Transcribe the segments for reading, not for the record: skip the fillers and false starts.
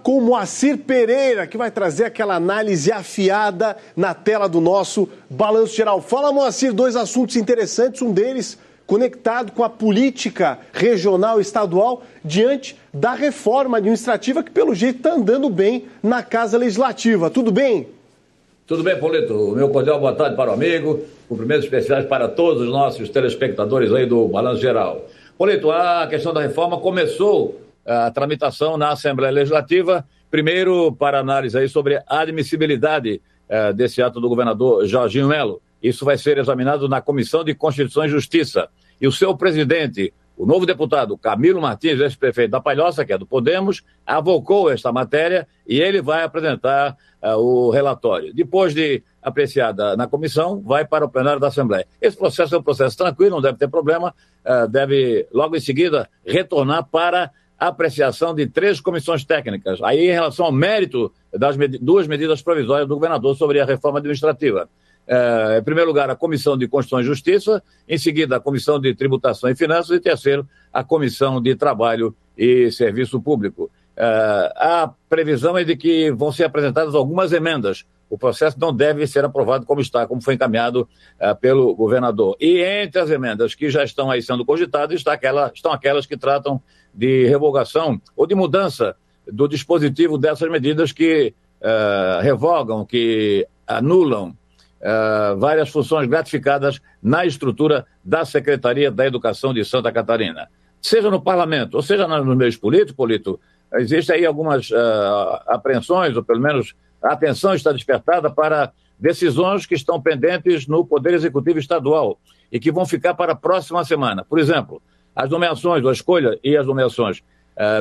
Com o Moacir Pereira, que vai trazer aquela análise afiada na tela do nosso Balanço Geral. Fala, Moacir, dois assuntos interessantes, um deles conectado com a política regional e estadual diante da reforma administrativa que, pelo jeito, está andando bem na Casa Legislativa. Tudo bem? Tudo bem, Polito. Meu cordial boa tarde para o amigo. Cumprimentos especiais para todos os nossos telespectadores aí do Balanço Geral. Polito, a questão da reforma começou a tramitação na Assembleia Legislativa, primeiro para análise aí sobre a admissibilidade desse ato do governador Jorginho Melo. Isso vai ser examinado na Comissão de Constituição e Justiça. E o seu presidente, o novo deputado Camilo Martins, ex-prefeito da Palhoça, que é do Podemos, avocou esta matéria e ele vai apresentar o relatório. Depois de apreciada na comissão, vai para o plenário da Assembleia. Esse processo é um processo tranquilo, não deve ter problema, deve logo em seguida retornar para apreciação de 3 comissões técnicas. Aí, em relação ao mérito das duas medidas provisórias do governador sobre a reforma administrativa. Em primeiro lugar, a Comissão de Constituição e Justiça, em seguida, a Comissão de Tributação e Finanças e, terceiro, a Comissão de Trabalho e Serviço Público. A previsão é de que vão ser apresentadas algumas emendas. O processo não deve ser aprovado como está, como foi encaminhado pelo governador. E entre as emendas que já estão aí sendo cogitadas, estão aquelas que tratam de revogação ou de mudança do dispositivo dessas medidas que revogam, que anulam várias funções gratificadas na estrutura da Secretaria da Educação de Santa Catarina. Seja no parlamento, ou seja nos meios políticos, Polito, existem aí algumas apreensões, ou pelo menos a atenção está despertada para decisões que estão pendentes no Poder Executivo Estadual e que vão ficar para a próxima semana. Por exemplo, as nomeações, a escolha e as nomeações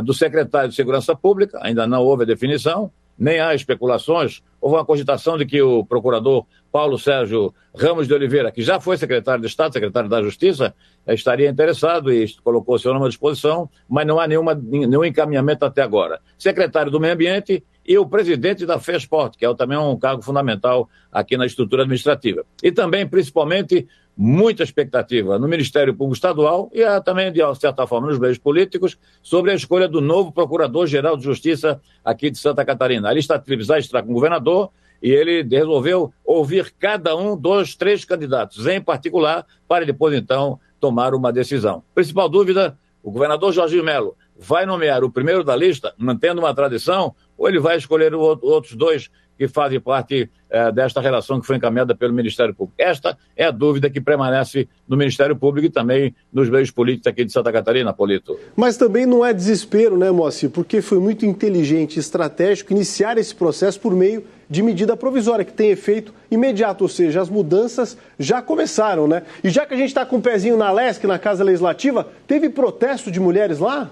do secretário de Segurança Pública, ainda não houve a definição, nem há especulações. Houve uma cogitação de que o procurador Paulo Sérgio Ramos de Oliveira, que já foi secretário de Estado, secretário da Justiça, estaria interessado e colocou seu nome à disposição, mas não há nenhum encaminhamento até agora. Secretário do Meio Ambiente e o presidente da FESPORT, que é também um cargo fundamental aqui na estrutura administrativa. E também, principalmente, muita expectativa no Ministério Público Estadual e também, de certa forma, nos meios políticos, sobre a escolha do novo Procurador-Geral de Justiça aqui de Santa Catarina. A lista tríplice está com o governador e ele resolveu ouvir cada um dos 3 candidatos, em particular, para depois, então, tomar uma decisão. Principal dúvida, o governador Jorginho Melo vai nomear o primeiro da lista, mantendo uma tradição, ou ele vai escolher outros 2 que fazem parte desta relação que foi encaminhada pelo Ministério Público. Esta é a dúvida que permanece no Ministério Público e também nos meios políticos aqui de Santa Catarina, Polito. Mas também não é desespero, né, Moacir? Porque foi muito inteligente e estratégico iniciar esse processo por meio de medida provisória, que tem efeito imediato, ou seja, as mudanças já começaram, né? E já que a gente está com o pezinho na LESC, na Casa Legislativa, teve protesto de mulheres lá?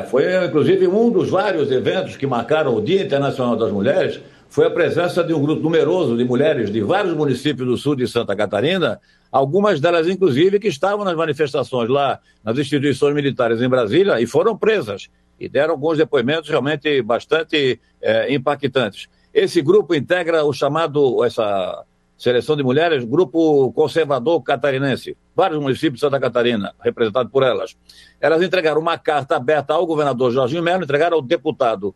Foi inclusive um dos vários eventos que marcaram o Dia Internacional das Mulheres, foi a presença de um grupo numeroso de mulheres de vários municípios do sul de Santa Catarina, algumas delas, inclusive, que estavam nas manifestações lá nas instituições militares em Brasília e foram presas e deram alguns depoimentos realmente bastante impactantes. Esse grupo integra essa seleção de mulheres, Grupo Conservador Catarinense, vários municípios de Santa Catarina, representados por elas. Elas entregaram uma carta aberta ao governador Jorginho Melo, entregaram ao deputado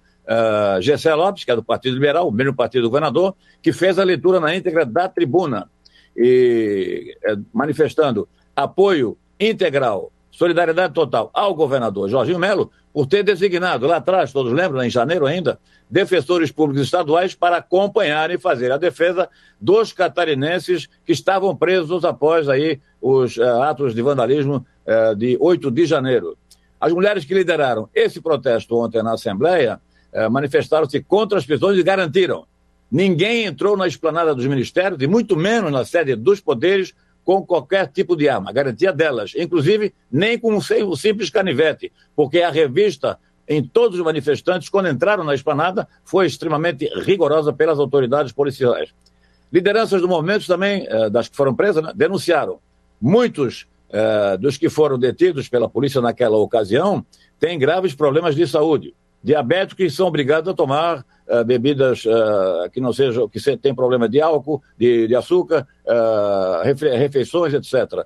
Gessé Lopes, que é do Partido Liberal, o mesmo partido do governador, que fez a leitura na íntegra da tribuna, e manifestando apoio integral, solidariedade total ao governador Jorginho Melo, por ter designado lá atrás, todos lembram, em janeiro ainda, defensores públicos estaduais para acompanhar e fazer a defesa dos catarinenses que estavam presos após aí os atos de vandalismo de 8 de janeiro. As mulheres que lideraram esse protesto ontem na Assembleia manifestaram-se contra as prisões e garantiram: ninguém entrou na esplanada dos ministérios e muito menos na sede dos poderes com qualquer tipo de arma, garantia delas, inclusive nem com um simples canivete, porque a revista em todos os manifestantes, quando entraram na esplanada, foi extremamente rigorosa pelas autoridades policiais. Lideranças do movimento também, das que foram presas, denunciaram. Muitos dos que foram detidos pela polícia naquela ocasião têm graves problemas de saúde. Diabéticos que são obrigados a tomar bebidas que não sejam, que tem problema de álcool, de açúcar, refeições, etc.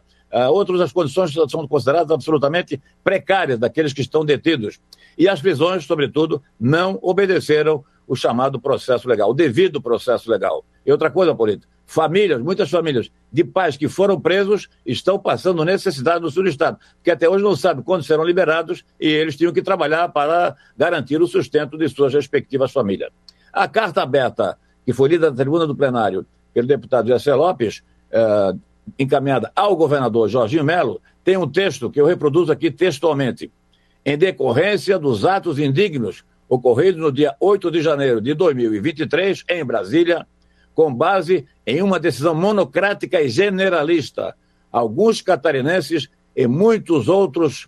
Outros, as condições são consideradas absolutamente precárias daqueles que estão detidos. E as prisões, sobretudo, não obedeceram o chamado processo legal, o devido processo legal. E outra coisa, Polito, famílias, muitas famílias de pais que foram presos estão passando necessidade no sul do estado, porque até hoje não sabem quando serão liberados e eles tinham que trabalhar para garantir o sustento de suas respectivas famílias. A carta aberta, que foi lida na tribuna do plenário pelo deputado José Lopes, encaminhada ao governador Jorginho Melo, tem um texto que eu reproduzo aqui textualmente. Em decorrência dos atos indignos ocorridos no dia 8 de janeiro de 2023, em Brasília, com base em uma decisão monocrática e generalista, alguns catarinenses e muitos outros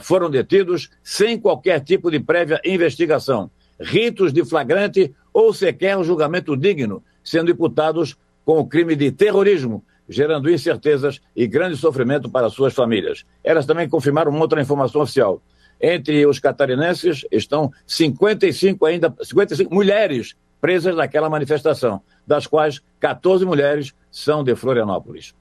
foram detidos sem qualquer tipo de prévia investigação, ritos de flagrante ou sequer um julgamento digno, sendo imputados com o crime de terrorismo, gerando incertezas e grande sofrimento para suas famílias. Elas também confirmaram uma outra informação oficial. Entre os catarinenses estão 55 mulheres presas naquela manifestação, das quais 14 mulheres são de Florianópolis.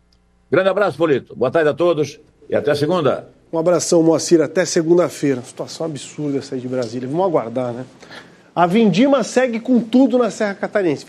Grande abraço, Polito. Boa tarde a todos e até segunda. Um abração, Moacir. Até segunda-feira. Situação absurda essa aí de Brasília. Vamos aguardar, né? A Vindima segue com tudo na Serra Catarinense.